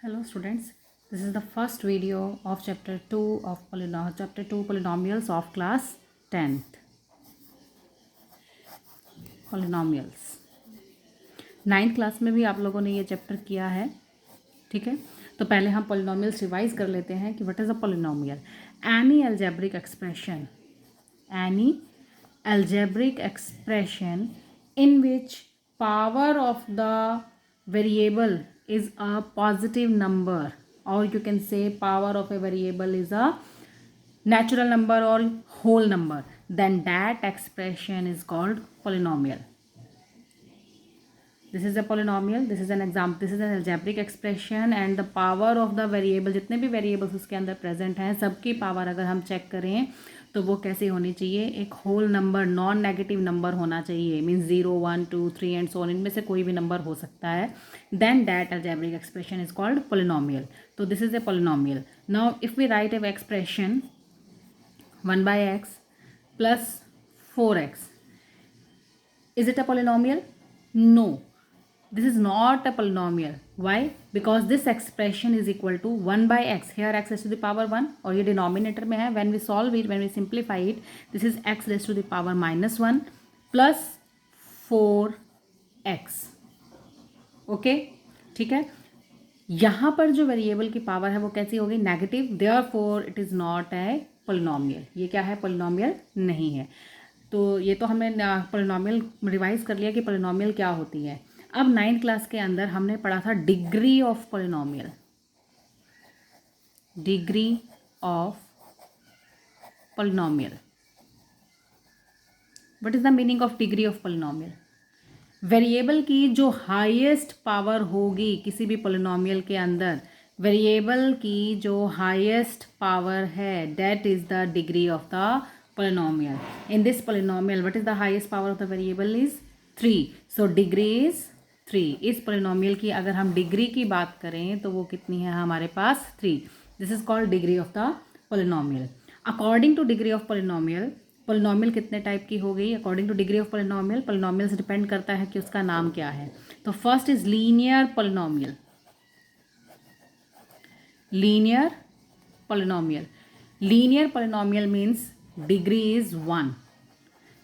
Hello students, this is the first video of chapter 2 of polynomials of class 10th. Polynomials 9th class में भी आप लोगों ने ये चैप्टर किया है, ठीक है। तो पहले हम polynomials रिवाइज कर लेते हैं कि what is a polynomial. Any algebraic expression in which power of the variable is a positive number, or you can say power of a variable is a natural number or whole number, then that expression is called polynomial. This is a polynomial, this is an example, this is an algebraic expression and the power of the variable, जितने भी variables उसके अंदर present हैं सबकी power अगर हम check करें तो वो कैसे होनी चाहिए, एक whole number non negative number होना चाहिए, मीन्स 0 1 2 3 एंड सो ऑन, इनमें से कोई भी नंबर हो सकता है. Then that algebraic expression is called polynomial. तो this is a polynomial. Now if we write a expression 1/x plus 4x, is it a polynomial? No, this is not a polynomial. Why? Because this expression is equal to 1/x. Here x raised to the power 1 और ये denominator में है. When we solve it, when we simplify it, this is x raised to the power -1 plus 4x. Okay, ठीक है. यहाँ पर जो variable की पावर है वो कैसी होगी, negative. Therefore it is not a polynomial. ये क्या है, पोलिनोमियल नहीं है. तो ये तो हमने पोलिनोमियल रिवाइज कर लिया कि पोलिनोमियल क्या होती है. अब 9th क्लास के अंदर हमने पढ़ा था degree of polynomial. Degree of polynomial, what is the meaning of degree of polynomial? Variable की जो हाईएस्ट पावर होगी किसी भी पोलिनोमियल के अंदर, वेरिएबल की जो हाईएस्ट पावर है that is the degree of the polynomial. In this polynomial what is the highest power of the variable is 3. So degree is 3. इस पोलिनोमियल की अगर हम डिग्री की बात करें तो वो कितनी है हमारे पास, 3. This is called degree of the polynomial. According two degree of polynomial, polynomial कितने टाइप की हो गई according two degree of polynomial? Polynomial से डिपेंड करता है कि उसका नाम क्या है. तो first is linear polynomial. Linear polynomial, linear polynomial means degree is 1.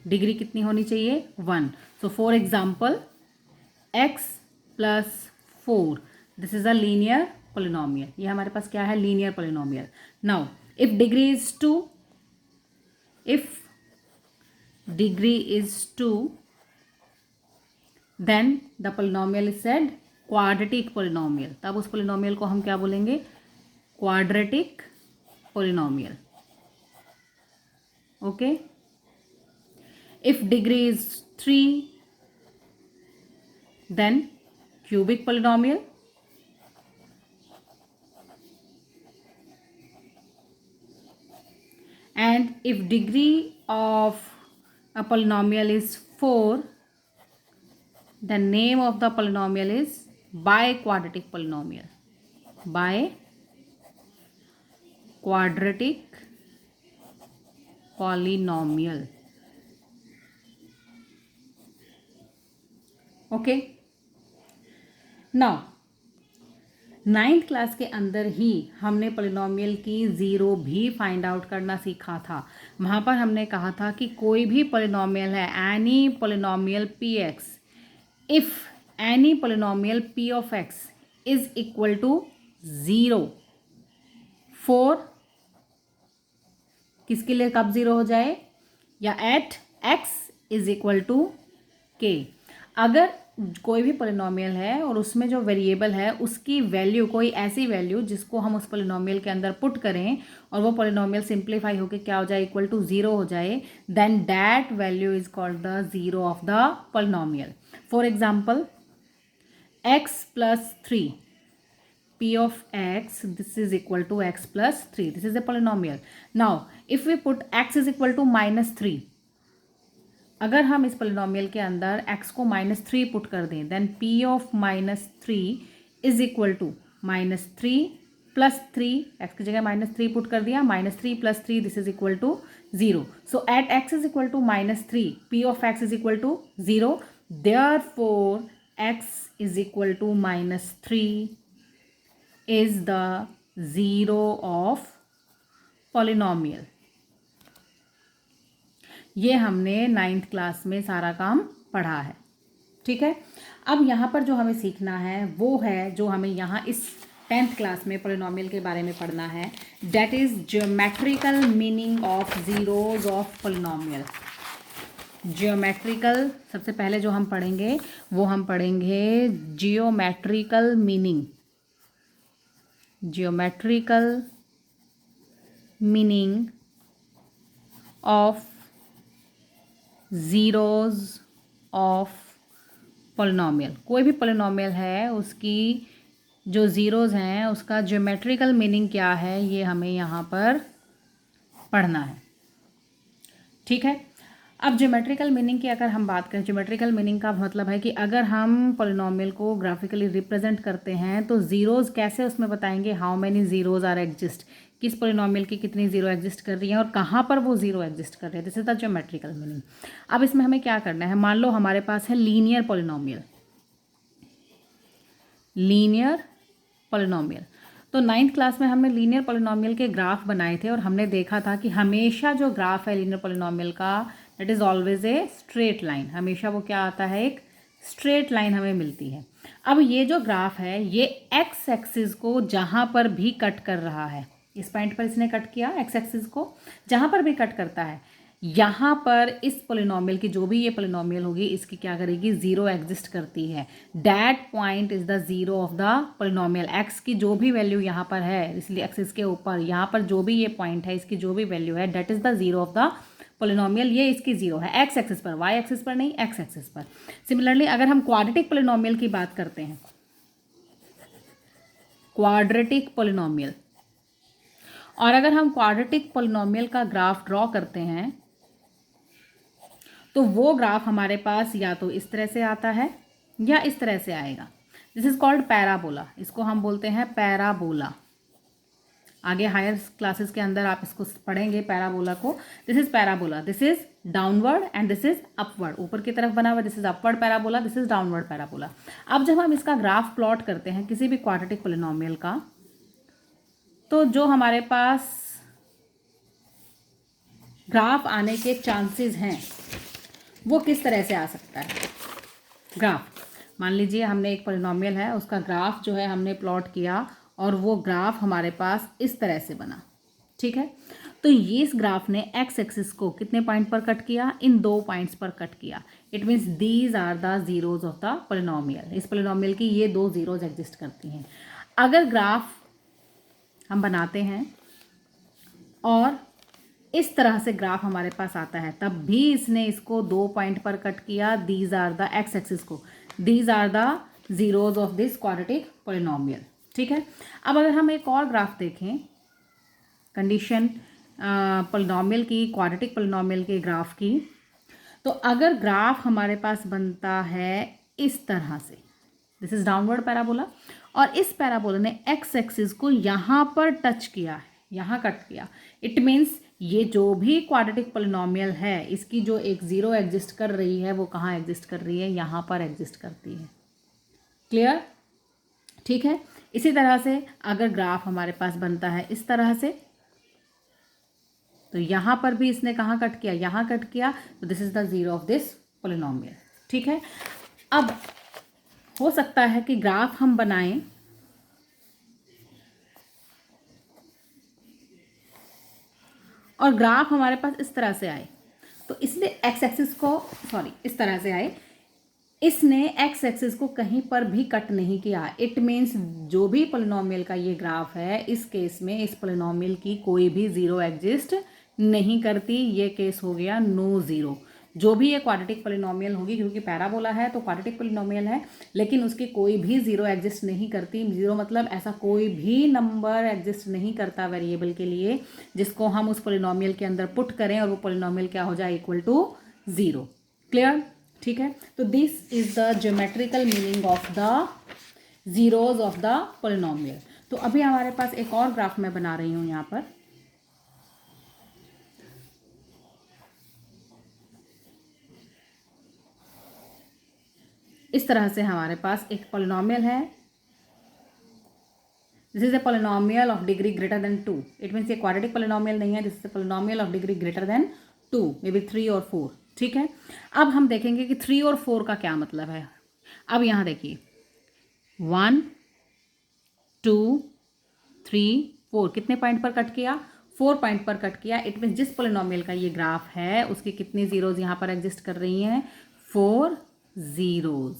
Degree कितनी होनी चाहिए, 1. So for example x plus 4, this is a linear polynomial. ये हमारे पास क्या है, linear polynomial. Now if degree is 2, if degree is 2, then the polynomial is said quadratic polynomial. तब उस polynomial को हम क्या बोलेंगे, quadratic polynomial. Okay, if degree is 3, then cubic polynomial. And if degree of a polynomial is 4, the name of the polynomial is biquadratic polynomial. Biquadratic polynomial. Okay, now 9th class के अंदर ही हमने polynomial की zero भी find out करना सीखा था. वहाँ पर हमने कहा था कि कोई भी पोलिनोमियल है, any polynomial p x, if any polynomial p of x is equal to 0 for, किसके लिए कब ज़ीरो हो जाए, या at x is equal to k. अगर कोई भी पोलिनोमियल है और उसमें जो वेरिएबल है उसकी वैल्यू, कोई ऐसी वैल्यू जिसको हम उस पोलिनोमियल के अंदर पुट करें और वो पोलिनोमियल सिंप्लीफाई होकर क्या हो जाए, इक्वल टू 0 हो जाए, then that value is called the zero of the polynomial. For example x plus 3, p of x, this is equal to x plus 3. This is a polynomial. Now if we put x is equal to -3, अगर हम इस polynomial के अंदर x को -3 put कर दें, then p of -3 is equal to -3 plus 3, x की जगह -3 पुट कर दिया, -3 plus 3, this is equal to 0. So at x is equal to -3, p of x is equal to 0. Therefore x is equal to -3 is the zero of polynomial. ये हमने 9th class में सारा काम पढ़ा है, ठीक है। अब यहाँ पर जो हमें सीखना है वो है जो हमें यहाँ इस 10th क्लास में पॉलिनोमियल के बारे में पढ़ना है, that is geometrical meaning of zeros of polynomial. Geometrical सबसे पहले जो हम पढ़ेंगे वो हम पढ़ेंगे geometrical meaning, geometrical meaning of zeros of polynomial. कोई भी पॉलिनोमियल है उसकी जो ज़ीरोज़ हैं उसका ज्योमेट्रिकल मीनिंग क्या है ये हमें यहाँ पर पढ़ना है, ठीक है। अब ज्योमेट्रिकल मीनिंग की अगर हम बात करें, ज्योमेट्रिकल मीनिंग का मतलब है कि अगर हम पॉलिनोमियल को ग्राफिकली रिप्रेजेंट करते हैं तो ज़ीरोज़ कैसे उसमें बताएंगे, how many zeros are exist, किस पॉलिनोमियल की कितनी ज़ीरो एग्जिस्ट कर रही है और कहाँ पर वो ज़ीरो एग्जिस्ट कर रही है, this is the geometrical meaning. अब इसमें हमें क्या करना है, मान लो हमारे पास है लीनियर पॉलिनोमियल, लीनियर पॉलिनोमियल। तो 9th क्लास में हमने लीनियर पॉलिनोमियल के ग्राफ बनाए थे और हमने देखा था कि हमेशा जो ग्राफ है लीनियर पॉलिनोमियल का that is always a straight line, हमेशा वो क्या आता है, एक स्ट्रेट लाइन हमें मिलती है। अब ये जो ग्राफ है ये एक्स एक्सिस को जहाँ पर भी कट कर रहा है, इस पॉइंट पर इसने कट किया एक्स एक्सिस को, जहाँ पर भी कट करता है यहाँ पर इस पोलिनोमियल की जो भी ये पोलिनोमियल होगी इसकी क्या करेगी, ज़ीरो एग्जिस्ट करती है। That point is the zero of the polynomial. X की जो भी वैल्यू यहाँ पर है, इसलिए एक्सिस के ऊपर यहाँ पर जो भी ये पॉइंट है इसकी जो भी वैल्यू है that is the zero of the polynomial. ये इसकी ज़ीरो है एक्स एक्सिस पर, वाई एक्सिस पर नहीं, एक्स एक्सिस पर। सिमिलरली अगर हम क्वाड्रेटिक पोलिनोमियल की बात करते हैं, क्वाड्रेटिक पोलिनोमियल, और अगर हम क्वाड्रेटिक पोलिनोमियल का ग्राफ ड्रॉ करते हैं तो वो ग्राफ हमारे पास या तो इस तरह से आता है या इस तरह से आएगा। दिस इज कॉल्ड पैराबोला, इसको हम बोलते हैं पैराबोला। आगे हायर क्लासेस के अंदर आप इसको पढ़ेंगे पैराबोला को। This is parabola, this is downward and this is upward, ऊपर की तरफ बना हुआ this is upward parabola, this is downward parabola. अब जब हम इसका ग्राफ प्लॉट करते हैं किसी भी क्वाड्रेटिक पोलिनोमियल का, तो जो हमारे पास ग्राफ आने के चांसेस हैं वो किस तरह से आ सकता है। ग्राफ, मान लीजिए हमने एक पॉलिनोमियल है उसका ग्राफ जो है हमने प्लॉट किया और वो ग्राफ हमारे पास इस तरह से बना, ठीक है। तो ये इस ग्राफ ने एक्स एक्सिस को कितने पॉइंट पर कट किया, इन 2 पॉइंट्स पर कट किया। It means these are the zeros of the polynomial. इस पॉलिनोमियल की ये 2 जीरोज एग्जिस्ट करती हैं। अगर ग्राफ हम बनाते हैं और इस तरह से ग्राफ हमारे पास आता है तब भी इसने इसको 2 पॉइंट पर कट किया, these are the x axis को, these are the zeros of this quadratic polynomial, ठीक है। अब अगर हम एक और ग्राफ देखें, कंडीशन पॉलिनोमियल की, क्वाड्रेटिक पॉलिनोमियल के ग्राफ की, तो अगर ग्राफ हमारे पास बनता है इस तरह से, दिस इज डाउनवर्ड पैराबोला, और इस पैराबोला ने एक्स एक्सिस को यहाँ पर टच किया है, यहाँ कट किया, इट मीन्स ये जो भी क्वाड्रेटिक पॉलिनोमियल है इसकी जो एक ज़ीरो एग्जिस्ट कर रही है वो कहाँ एग्जिस्ट कर रही है, यहाँ पर एग्जिस्ट करती है। क्लियर, ठीक है। इसी तरह से अगर ग्राफ हमारे पास बनता है इस तरह से, तो यहाँ पर भी इसने कहाँ कट किया, यहाँ कट किया, तो this is the zero of this polynomial, ठीक है। अब हो सकता है कि ग्राफ हम बनाएं और ग्राफ हमारे पास इस तरह से आए, तो इसलिए एक्स एक्सिस को, सॉरी इस तरह से आए, इसने एक्स एक्सिस को कहीं पर भी कट नहीं किया। इट मीन्स जो भी पॉलिनोमियल का ये ग्राफ है इस केस में इस पॉलिनोमियल की कोई भी ज़ीरो एग्जिस्ट नहीं करती। ये केस हो गया नो ज़ीरो। जो भी ये क्वाड्रेटिक पॉलिनोमियल होगी, क्योंकि पैराबोला है तो क्वाड्रेटिक पॉलिनोमियल है, लेकिन उसकी कोई भी ज़ीरो एग्जिस्ट नहीं करती। ज़ीरो मतलब ऐसा कोई भी नंबर एग्जिस्ट नहीं करता वेरिएबल के लिए जिसको हम उस पॉलिनोमियल के अंदर पुट करें और वो पॉलिनोमियल क्या हो जाए, इक्वल टू ज़ीरो। क्लियर, ठीक है। तो this is the geometrical meaning of the zeros of the polynomial. तो अभी हमारे पास एक और ग्राफ मैं बना रही हूं यहाँ पर, इस तरह से हमारे पास एक पॉलिनोमियल है this is A polynomial of degree greater than 2. It means ये क्वाड्रेटिक पोलिनोमियल नहीं है, this is A polynomial of degree greater than 2, may be 3 और 4. ठीक है, अब हम देखेंगे कि 3 और 4 का क्या मतलब है. अब यहाँ देखिए 1 2 3 4 कितने पॉइंट पर कट किया, 4 पॉइंट पर कट किया. इट मीन्स जिस पोलिनोमियल का ये ग्राफ है उसकी कितनी जीरोज यहाँ पर एग्जिस्ट कर रही हैं, 4 जीरोज.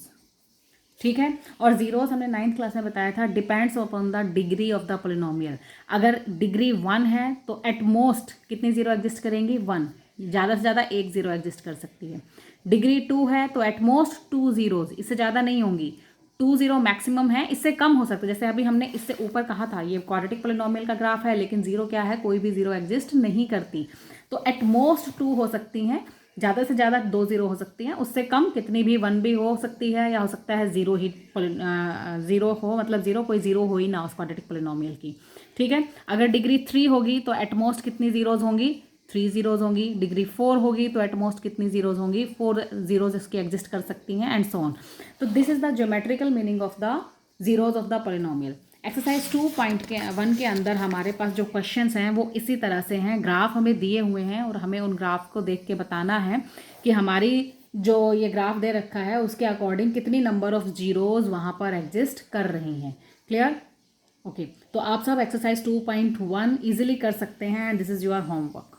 ठीक है, और जीरोस हमने 9th क्लास में बताया था, depends upon the degree of the polynomial. अगर डिग्री 1 है तो एट मोस्ट कितनी जीरो एग्जिस्ट करेंगी, 1. ज़्यादा से ज़्यादा एक जीरो एग्जिस्ट कर सकती है. डिग्री 2 है तो एट मोस्ट 2 जीरोज, इससे ज़्यादा नहीं होंगी. 2 जीरो मैक्सिमम है, इससे कम हो सकता है. जैसे अभी हमने इससे ऊपर कहा था ये क्वाड्रेटिक पोलिनोमियल का ग्राफ है, लेकिन जीरो क्या है, कोई भी जीरो एग्जिस्ट नहीं करती. तो एट मोस्ट 2 हो सकती हैं, ज़्यादा से ज़्यादा 2 जीरो हो सकती हैं, उससे कम कितनी भी 1 भी हो सकती है, या हो सकता है जीरो ही जीरो हो, मतलब जीरो कोई जीरो हो ही ना उस क्वाड्रेटिक पोलिनोमियल की. ठीक है, अगर डिग्री 3 होगी तो एट मोस्ट कितनी जीरोज होंगी, 3 जीरोज होंगी. डिग्री 4 होगी तो एट मोस्ट कितनी जीरोज होंगी, 4 जीरोज इसकी एग्जिस्ट कर सकती हैं, एंड सो ऑन. तो this is the geometrical meaning of the zeros of the polynomial. Exercise 2.1 के अंदर हमारे पास जो क्वेश्चंस हैं वो इसी तरह से हैं. ग्राफ हमें दिए हुए हैं और हमें उन ग्राफ को देख के बताना है कि हमारी जो ये ग्राफ दे रखा है उसके अकॉर्डिंग कितनी नंबर ऑफ जीरोज वहाँ पर एग्जिस्ट कर रही हैं. क्लियर? ओके, तो आप सब एक्सरसाइज 2.1 ईजिली कर सकते हैं. This is your homework.